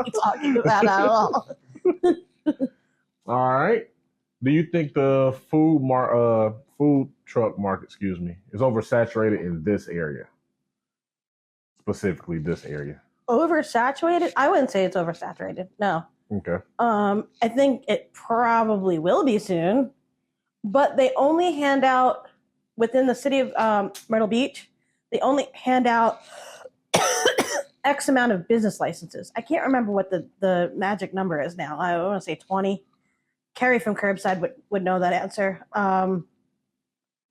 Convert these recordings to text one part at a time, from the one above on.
be talking about at all. All right. Do you think the food truck market, is oversaturated in this area? Specifically this area. Oversaturated? I wouldn't say it's oversaturated. No. Okay. I think it probably will be soon, but they only hand out within the city of Myrtle Beach. They only hand out X amount of business licenses. I can't remember what the magic number is now. I want to say 20. Carrie from Curbside would know that answer.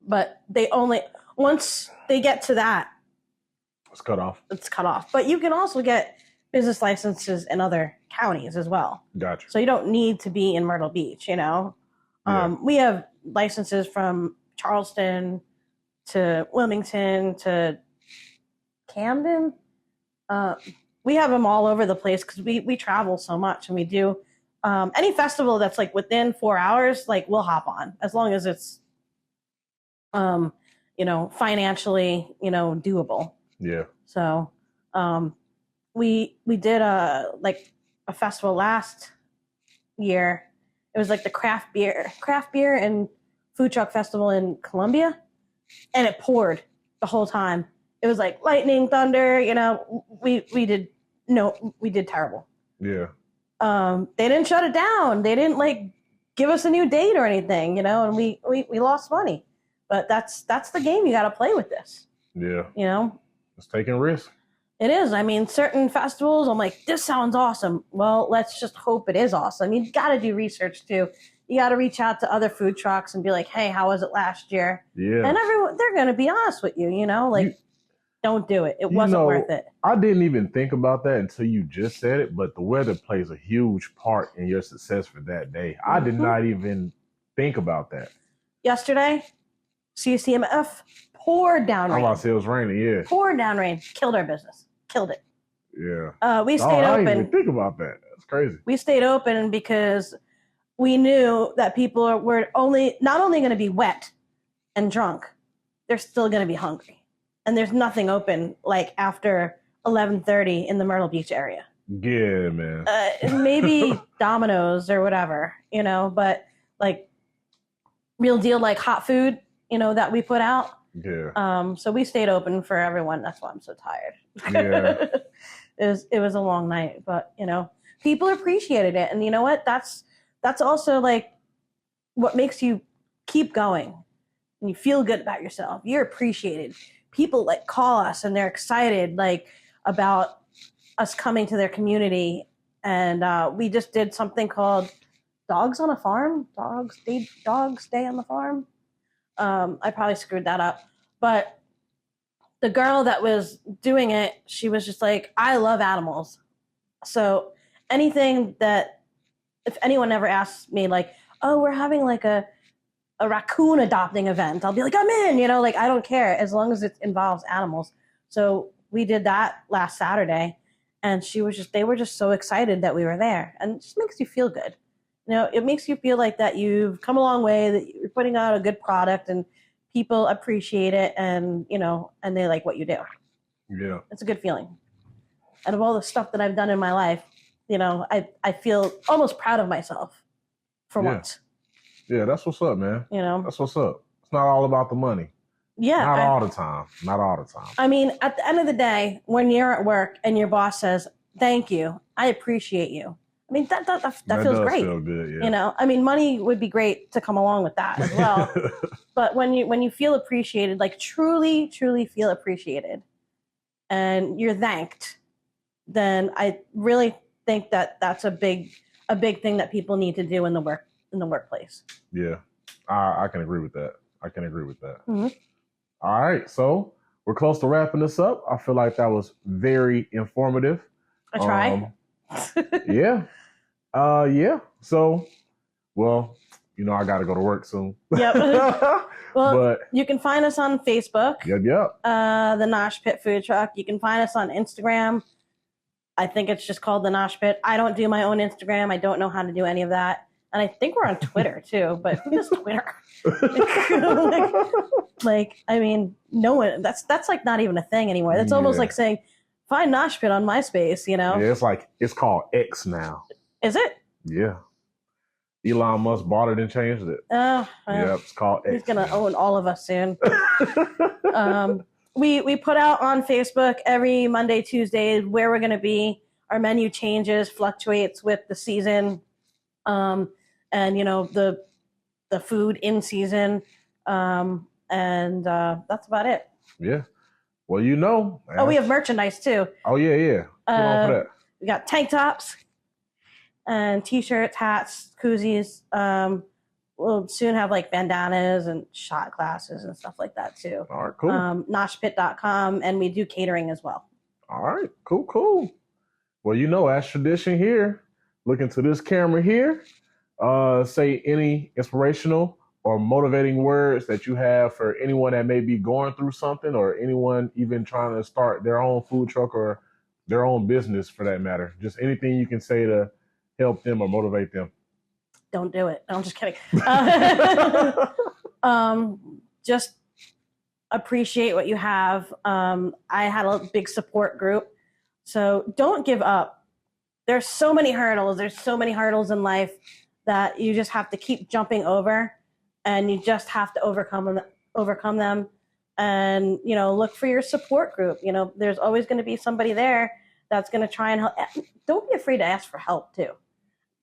But they only, once they get to that, it's cut off. It's cut off. But you can also get business licenses in other counties as well. Gotcha. So you don't need to be in Myrtle Beach, you know. Yeah. We have licenses from Charleston to Wilmington to Camden. We have them all over the place because we travel so much, and we do any festival that's like within 4 hours, like we'll hop on as long as it's financially, doable. Yeah. So we did a festival last year. It was like the craft beer and food truck festival in Columbia, and it poured the whole time. It was like lightning, thunder. We did terrible. Yeah. They didn't shut it down. They didn't give us a new date or anything. And we lost money. But that's the game. You got to play with this. Yeah. It's taking risks. It is. I mean, certain festivals, I'm like, this sounds awesome. Well, let's just hope it is awesome. You got to do research too. You got to reach out to other food trucks and be like, hey, how was it last year? Yeah. And they're going to be honest with you, don't do it. It wasn't worth it. I didn't even think about that until you just said it, but the weather plays a huge part in your success for that day. I did not even think about that. Yesterday, CCMF poured down rain. I'm about to say it was raining, yeah. Poured down rain. Killed our business. Killed it. Yeah. We stayed open. I didn't even think about that. That's crazy. We stayed open because we knew that people were not only going to be wet and drunk, they're still going to be hungry. And there's nothing open after 11:30 in the Myrtle Beach area. Yeah, man. Maybe Domino's or whatever, but real deal hot food, that we put out. Yeah. So we stayed open for everyone. That's why I'm so tired. Yeah. It was a long night, but people appreciated it, and you know what? That's also what makes you keep going, and you feel good about yourself. You're appreciated. People call us and they're excited about us coming to their community, and we just did something called Dogs on a Farm. Dogs Day on the Farm. I probably screwed that up, but the girl that was doing it, she was just like, I love animals. So anything that, if anyone ever asks me oh, we're having a raccoon adopting event, I'll be like, I'm in, I don't care as long as it involves animals. So we did that last Saturday, and they were just so excited that we were there, and it just makes you feel good. It makes you feel like that you've come a long way, that you're putting out a good product and people appreciate it, and, and they like what you do. Yeah. It's a good feeling. Out of all the stuff that I've done in my life, I feel almost proud of myself for once. Yeah, that's what's up, man. That's what's up. It's not all about the money. Yeah. Not all the time. I mean, at the end of the day, when you're at work and your boss says, thank you, I appreciate you. I mean, that feels great. Feel good, yeah. I mean, money would be great to come along with that as well. But when you feel appreciated, truly, truly feel appreciated, and you're thanked, then I really think that that's a big thing that people need to do in the workplace. Yeah, I can agree with that. Mm-hmm. All right, so we're close to wrapping this up. I feel like that was very informative. I try. Yeah. Yeah. So, well, I got to go to work soon. Yep. Well, you can find us on Facebook. Yep. The Nosh Pit Food Truck. You can find us on Instagram. I think it's just called the Nosh Pit. I don't do my own Instagram. I don't know how to do any of that. And I think we're on Twitter too, but who does Twitter? I mean, no one, that's not even a thing anymore. That's almost like saying, find Nosh Pit on MySpace, you know. Yeah, it's called X now. Is it? Yeah. Elon Musk bought it and changed it. Oh, Yeah, it's called X. He's gonna now. own all of us soon. We put out on Facebook every Monday, Tuesday where we're gonna be. Our menu changes, fluctuates with the season, and the food in season, and that's about it. Yeah. Well, we have merchandise too. Oh yeah. Come on for that. We got tank tops and t-shirts, hats, koozies. We'll soon have like bandanas and shot glasses and stuff like that too. All right, cool. Noshpit.com, and we do catering as well. All right, cool. Well, as tradition here, look into this camera here. Say any inspirational or motivating words that you have for anyone that may be going through something, or anyone even trying to start their own food truck or their own business for that matter. Just anything you can say to help them or motivate them. Don't do it. No, I'm just kidding. Just appreciate what you have. I had a big support group. So don't give up. There's so many hurdles. There's so many hurdles in life that you just have to keep jumping over, and you just have to overcome them. And, look for your support group. There's always going to be somebody there that's going to try and help. Don't be afraid to ask for help too.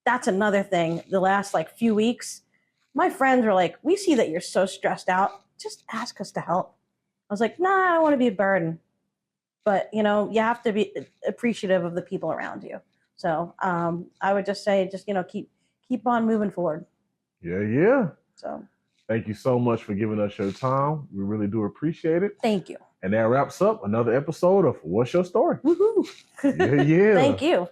That's another thing. The last few weeks, my friends were like, we see that you're so stressed out. Just ask us to help. I was like, nah, I don't want to be a burden. But, you have to be appreciative of the people around you. So I would just say, keep on moving forward. Yeah. So thank you so much for giving us your time. We really do appreciate it. Thank you. And that wraps up another episode of What's Your Story? Woohoo. Yeah. Thank you.